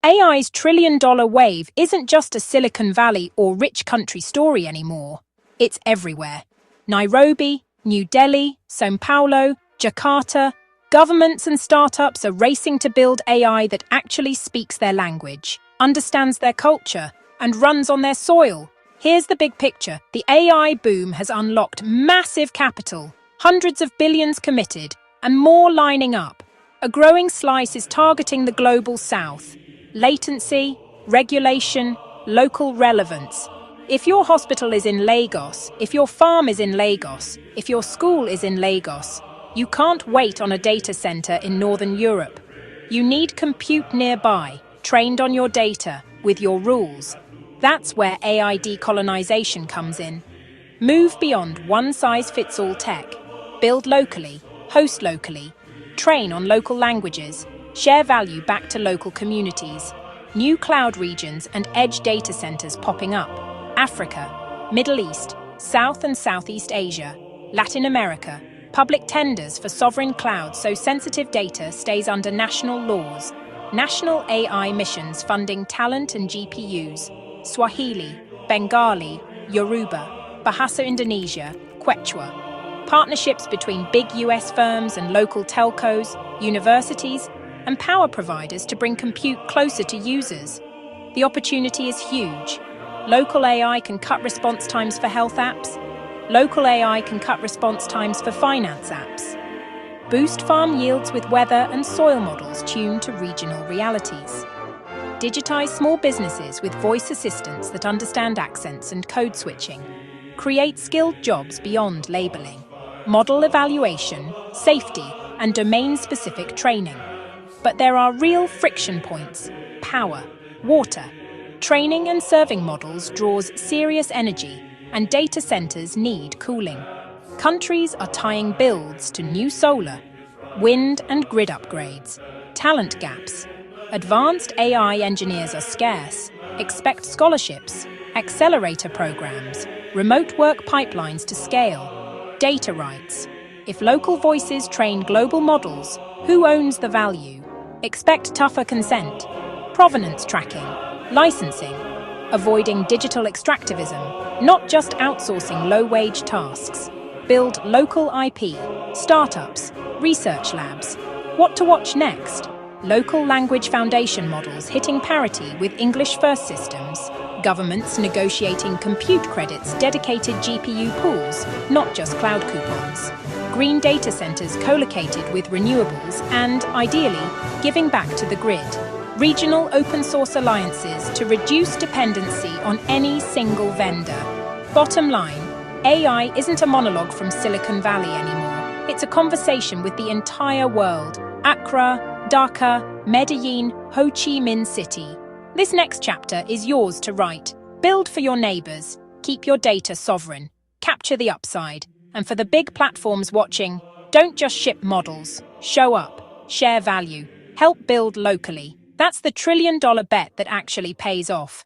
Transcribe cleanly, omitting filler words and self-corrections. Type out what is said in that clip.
AI's trillion-dollar wave isn't just a Silicon Valley or rich country story anymore. It's everywhere. Nairobi, New Delhi, São Paulo, Jakarta, governments and startups are racing to build AI that actually speaks their language, understands their culture, and runs on their soil. Here's the big picture. The AI boom has unlocked massive capital, hundreds of billions committed, and more lining up. A growing slice is targeting the global south. Latency, regulation, local relevance. If your hospital is in Lagos, if your farm is in Lagos, if your school is in Lagos, you can't wait on a data center in Northern Europe. You need compute nearby, trained on your data, with your rules. That's where AI decolonization comes in. Move beyond one-size-fits-all tech. Build locally, host locally, train on local languages, share value back to local communities. New cloud regions and edge data centers popping up. Africa, Middle East, South and Southeast Asia, Latin America. Public tenders for sovereign clouds so sensitive data stays under national laws. National AI missions funding talent and GPUs. Swahili, Bengali, Yoruba, Bahasa Indonesia, Quechua. Partnerships between big US firms and local telcos, universities, and power providers to bring compute closer to users. The opportunity is huge. Local AI can cut response times for health apps. Local AI can cut response times for finance apps. Boost farm yields with weather and soil models tuned to regional realities. Digitize small businesses with voice assistants that understand accents and code switching. Create skilled jobs beyond labeling. Model evaluation, safety, and domain-specific training. But there are real friction points: power, water. Training and serving models draws serious energy, and data centers need cooling. Countries are tying builds to new solar, wind and grid upgrades. Talent gaps. Advanced AI engineers are scarce. Expect scholarships, accelerator programs, remote work pipelines to scale. Data rights. If local voices train global models, who owns the value? Expect tougher consent, provenance tracking, licensing, avoiding digital extractivism, not just outsourcing low-wage tasks. Build local IP, startups, research labs. What to watch next? Local language foundation models hitting parity with English-first systems. Governments negotiating compute credits, dedicated GPU pools, not just cloud coupons. Green data centers co-located with renewables and, ideally, giving back to the grid. Regional open-source alliances to reduce dependency on any single vendor. Bottom line, AI isn't a monologue from Silicon Valley anymore. It's a conversation with the entire world. Accra, Dhaka, Medellin, Ho Chi Minh City. This next chapter is yours to write. Build for your neighbors. Keep your data sovereign. Capture the upside. And for the big platforms watching, don't just ship models. Show up. Share value. Help build locally. That's the trillion-dollar bet that actually pays off.